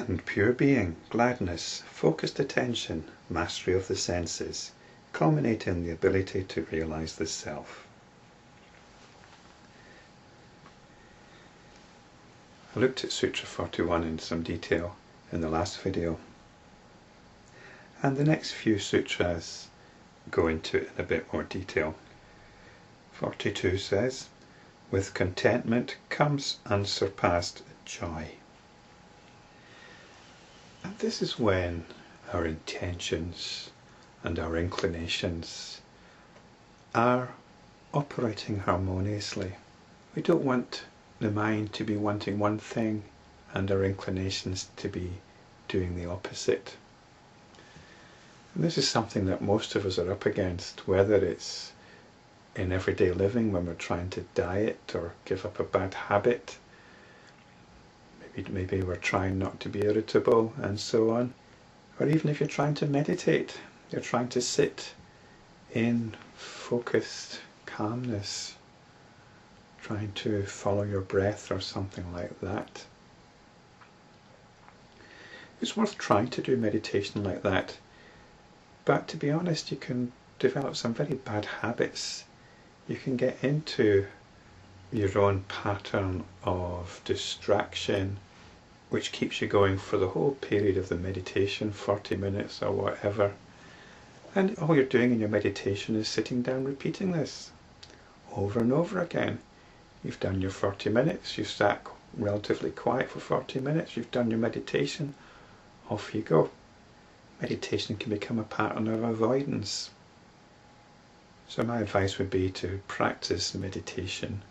and pure being, gladness, focused attention, mastery of the senses, culminating in the ability to realize the self. I looked at Sutra 41 in some detail in the last video, and the next few sutras go into it in a bit more detail. 42 says, with contentment comes unsurpassed joy. And this is when our intentions and our inclinations are operating harmoniously. We don't want the mind to be wanting one thing and our inclinations to be doing the opposite. And this is something that most of us are up against, whether it's in everyday living when we're trying to diet or give up a bad habit. Maybe we're trying not to be irritable and so on. Or even if you're trying to meditate, you're trying to sit in focused calmness, trying to follow your breath or something like that. It's worth trying to do meditation like that, but to be honest, you can develop some very bad habits. You can get into your own pattern of distraction, which keeps you going for the whole period of the meditation, 40 minutes or whatever. And all you're doing in your meditation is sitting down repeating this over and over again. You've done your 40 minutes, you've sat relatively quiet for 40 minutes, you've done your meditation, off you go. Meditation can become a pattern of avoidance. So my advice would be to practice meditation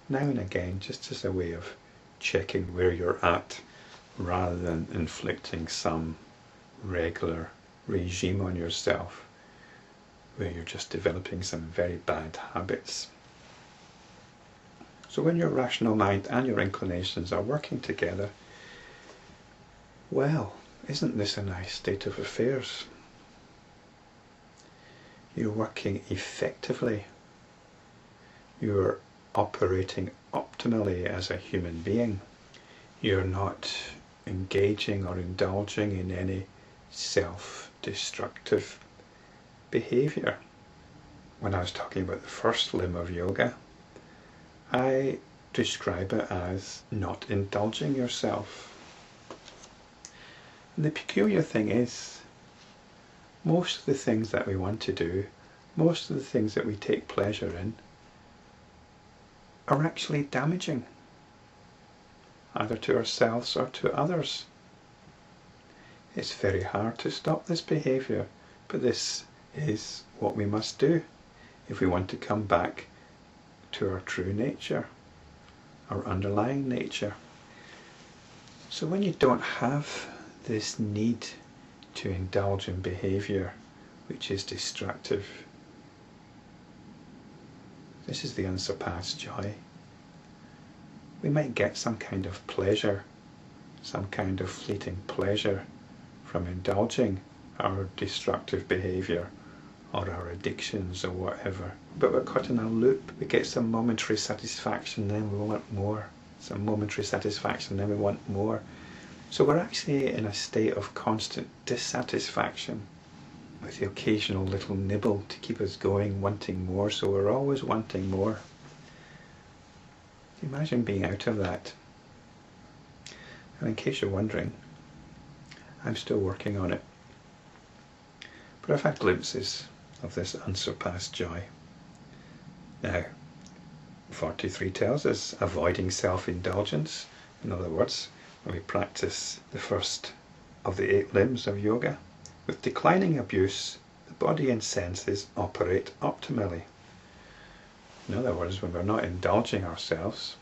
now and again, just as a way of checking where you're at, rather than inflicting some regular regime on yourself where you're just developing some very bad habits. So when your rational mind and your inclinations are working together, well, isn't this a nice state of affairs? You're working effectively. You're operating optimally as a human being. You're not engaging or indulging in any self-destructive behavior. When I was talking about the first limb of yoga, I describe it as not indulging yourself. And the peculiar thing is, most of the things that we want to do, most of the things that we take pleasure in, are actually damaging, either to ourselves or to others. It's very hard to stop this behaviour, but this is what we must do if we want to come back to our true nature, our underlying nature. So when you don't have this need to indulge in behaviour which is destructive, this is the unsurpassed joy. We might get some kind of pleasure, some kind of fleeting pleasure from indulging our destructive behaviour or our addictions or whatever, but we're caught in a loop. We get some momentary satisfaction, then we want more, some momentary satisfaction, then we want more. So we're actually in a state of constant dissatisfaction with the occasional little nibble to keep us going, wanting more, so we're always wanting more. Imagine being out of that. And in case you're wondering, I'm still working on it. But I've had glimpses of this unsurpassed joy. Now, 43 tells us avoiding self-indulgence. In other words, when we practice the first of the 8 limbs of yoga, with declining abuse, the body and senses operate optimally. In other words, when we're not indulging ourselves,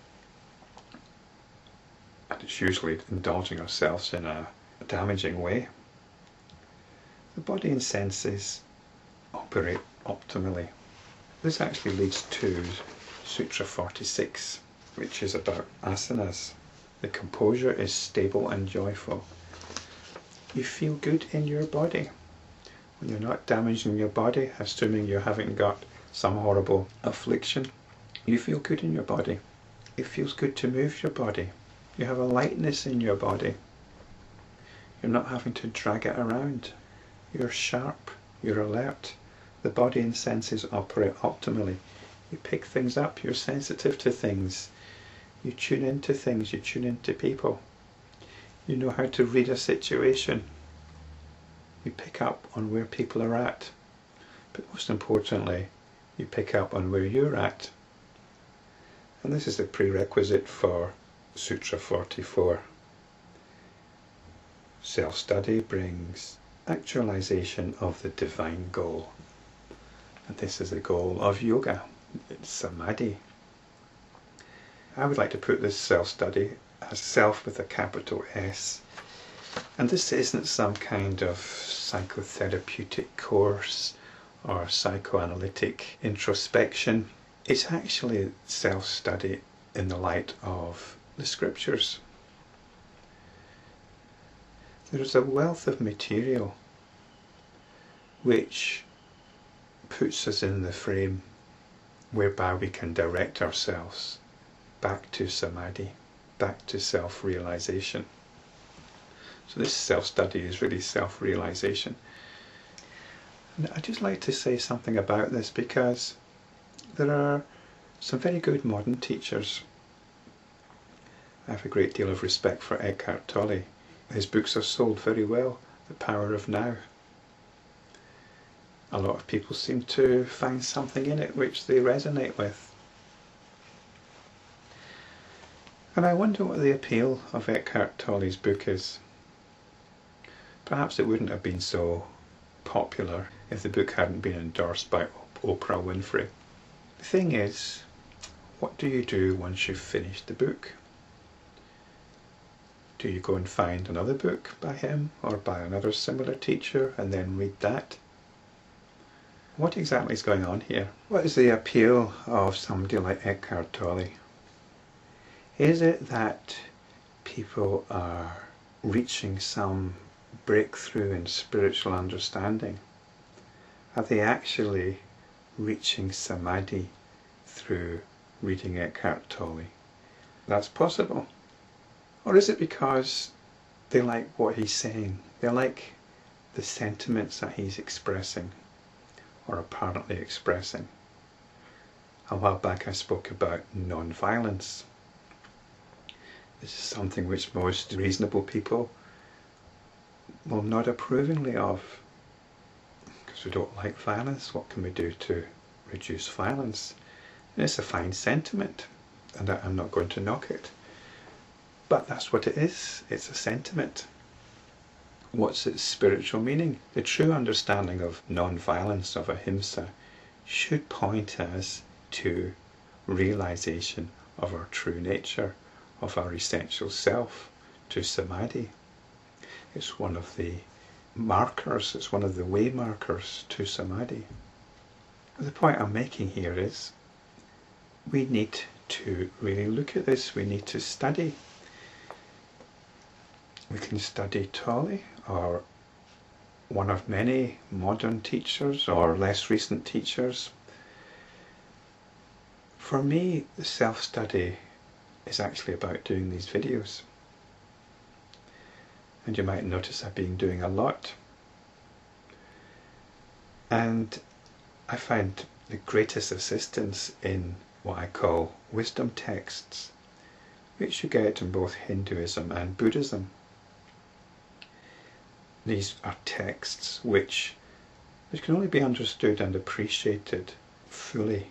and it's usually indulging ourselves in a damaging way, the body and senses operate optimally. This actually leads to Sutra 46, which is about asanas. The composure is stable and joyful. You feel good in your body. When you're not damaging your body, assuming you haven't got some horrible affliction, you feel good in your body. It feels good to move your body. You have a lightness in your body. You're not having to drag it around. You're sharp, you're alert. The body and senses operate optimally. You pick things up, you're sensitive to things. You tune into things, you tune into people. You know how to read a situation. You pick up on where people are at. But most importantly, you pick up on where you're at. And this is the prerequisite for Sutra 44. Self-study brings actualization of the divine goal. And this is the goal of yoga. It's samadhi. I would like to put this self-study as self with a capital S. And this isn't some kind of psychotherapeutic course or psychoanalytic introspection. It's actually self-study in the light of the scriptures. There's a wealth of material which puts us in the frame whereby we can direct ourselves back to samadhi, back to self-realization. So this self-study is really self-realization. And I'd just like to say something about this because there are some very good modern teachers. I have a great deal of respect for Eckhart Tolle. His books are sold very well. The Power of Now. A lot of people seem to find something in it which they resonate with. And I wonder what the appeal of Eckhart Tolle's book is. Perhaps it wouldn't have been so popular if the book hadn't been endorsed by Oprah Winfrey. The thing is, what do you do once you've finished the book? Do you go and find another book by him or by another similar teacher and then read that? What exactly is going on here? What is the appeal of somebody like Eckhart Tolle? Is it that people are reaching some breakthrough in spiritual understanding? Are they actually reaching samadhi through reading Eckhart Tolle? That's possible. Or is it because they like what he's saying? They like the sentiments that he's expressing, or apparently expressing. A while back I spoke about non-violence. This is something which most reasonable people will nod approvingly of. Because we don't like violence, what can we do to reduce violence? And it's a fine sentiment, and I'm not going to knock it. But that's what it is. It's a sentiment. What's its spiritual meaning? The true understanding of non-violence, of ahimsa, should point us to realization of our true nature, of our essential self, to samadhi. It's one of the markers, it's one of the way markers to samadhi. The point I'm making here is we need to really look at this, we need to study. We can study Tolle, or one of many modern teachers or less recent teachers. For me, the self-study is actually about doing these videos. And you might notice I've been doing a lot. And I find the greatest assistance in what I call wisdom texts, which you get in both Hinduism and Buddhism. These are texts which can only be understood and appreciated fully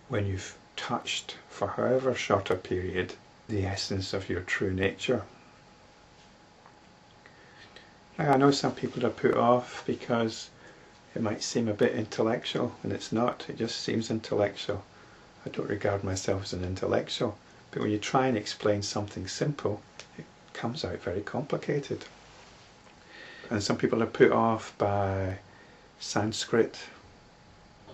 when you've touched, for however short a period, the essence of your true nature. Now, I know some people are put off because it might seem a bit intellectual, and it's not. It just seems intellectual. I don't regard myself as an intellectual, but when you try and explain something simple, it comes out very complicated. And some people are put off by Sanskrit,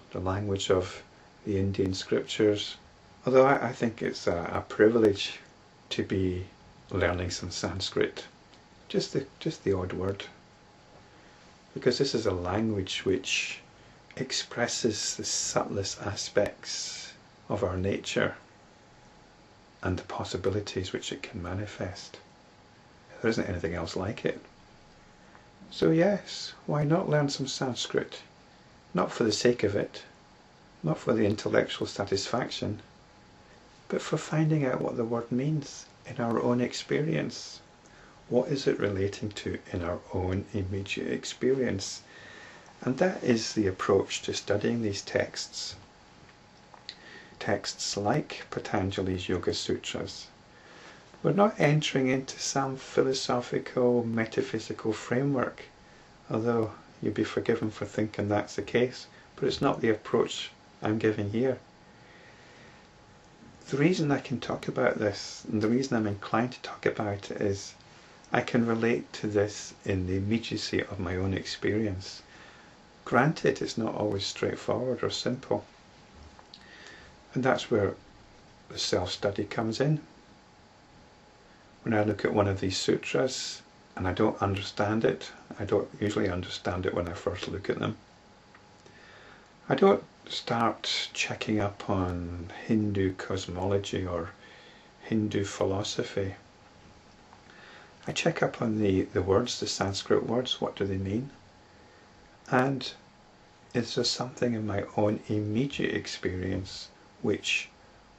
the language of the Indian scriptures. Although I think it's a privilege to be learning some Sanskrit, just the odd word, because this is a language which expresses the subtlest aspects of our nature and the possibilities which it can manifest. There isn't anything else like it. So yes, why not learn some Sanskrit? Not for the sake of it, not for the intellectual satisfaction, but for finding out what the word means in our own experience. What is it relating to in our own immediate experience? And that is the approach to studying these texts. Texts like Patanjali's Yoga Sutras. We're not entering into some philosophical, metaphysical framework, although you'd be forgiven for thinking that's the case, but it's not the approach I'm giving here. The reason I can talk about this, and the reason I'm inclined to talk about it, is I can relate to this in the immediacy of my own experience. Granted, it's not always straightforward or simple, and that's where the self-study comes in. When I look at one of these sutras and I don't understand it, I don't usually understand it when I first look at them, I don't start checking up on Hindu cosmology or Hindu philosophy. I check up on the words, the Sanskrit words, what do they mean? And is there something in my own immediate experience which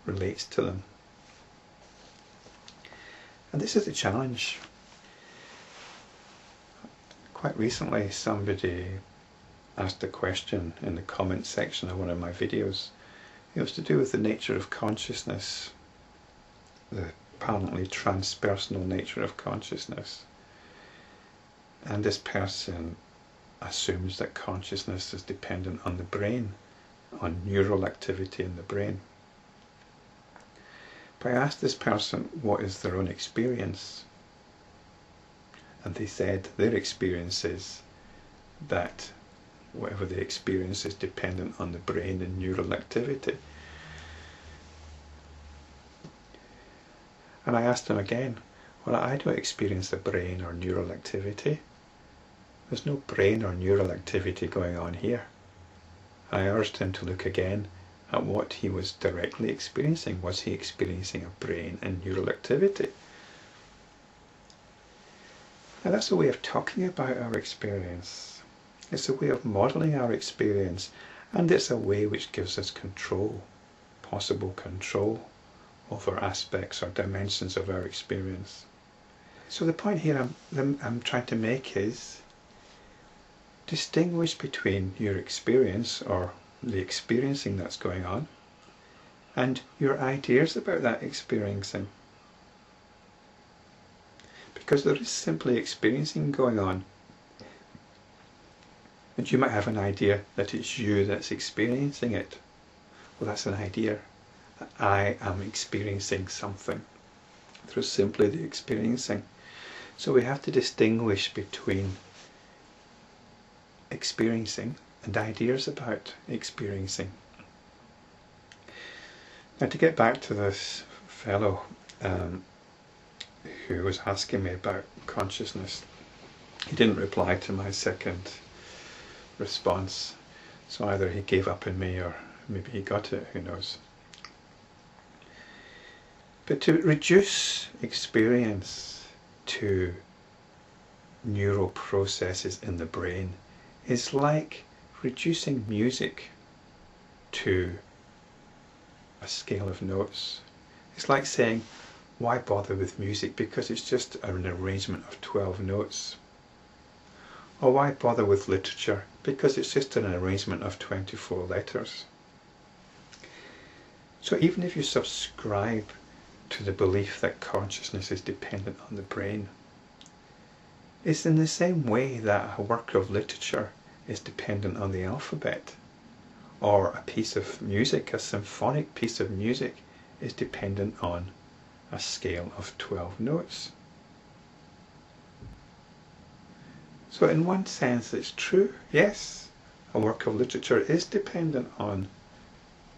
relates to them? And this is the challenge. Quite recently somebody asked a question in the comments section of one of my videos. It was to do with the nature of consciousness, the apparently transpersonal nature of consciousness. And this person assumes that consciousness is dependent on the brain, on neural activity in the brain. But I asked this person what is their own experience, and they said their experience is that whatever they experience is dependent on the brain and neural activity. And I asked him again, well, I don't experience the brain or neural activity. There's no brain or neural activity going on here. I urged him to look again at what he was directly experiencing. Was he experiencing a brain and neural activity? Now that's a way of talking about our experience. It's a way of modelling our experience, and it's a way which gives us control, possible control over aspects or dimensions of our experience. So the point here I'm trying to make is distinguish between your experience or the experiencing that's going on and your ideas about that experiencing. Because there is simply experiencing going on. And you might have an idea that it's you that's experiencing it. Well, that's an idea. That I am experiencing something. Through simply the experiencing. So we have to distinguish between experiencing and ideas about experiencing. Now to get back to this fellow who was asking me about consciousness, he didn't reply to my second response, so either he gave up on me or maybe he got it, who knows. But to reduce experience to neural processes in the brain is like reducing music to a scale of notes. It's like saying, why bother with music because it's just an arrangement of 12 notes? Or why bother with literature because it's just an arrangement of 24 letters? So even if you subscribe to the belief that consciousness is dependent on the brain, it's in the same way that a work of literature is dependent on the alphabet, or a piece of music, a symphonic piece of music, is dependent on a scale of 12 notes. So in one sense it's true, yes, a work of literature is dependent on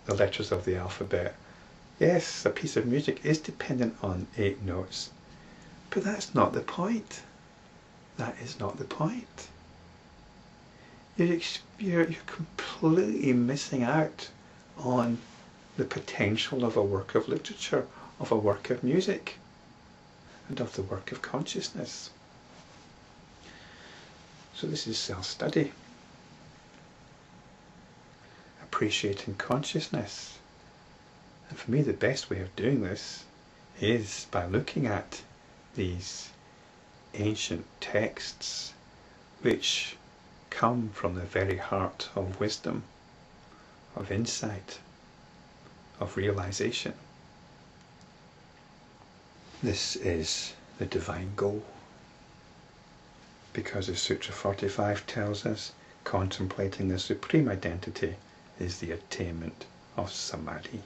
the letters of the alphabet. Yes, a piece of music is dependent on 8 notes. But that's not the point. That is not the point. You're completely missing out on the potential of a work of literature, of a work of music, and of the work of consciousness. So this is self-study. Appreciating consciousness. And for me the best way of doing this is by looking at these ancient texts which come from the very heart of wisdom, of insight, of realization. This is the divine goal, because as Sutra 45 tells us, contemplating the supreme identity is the attainment of samadhi.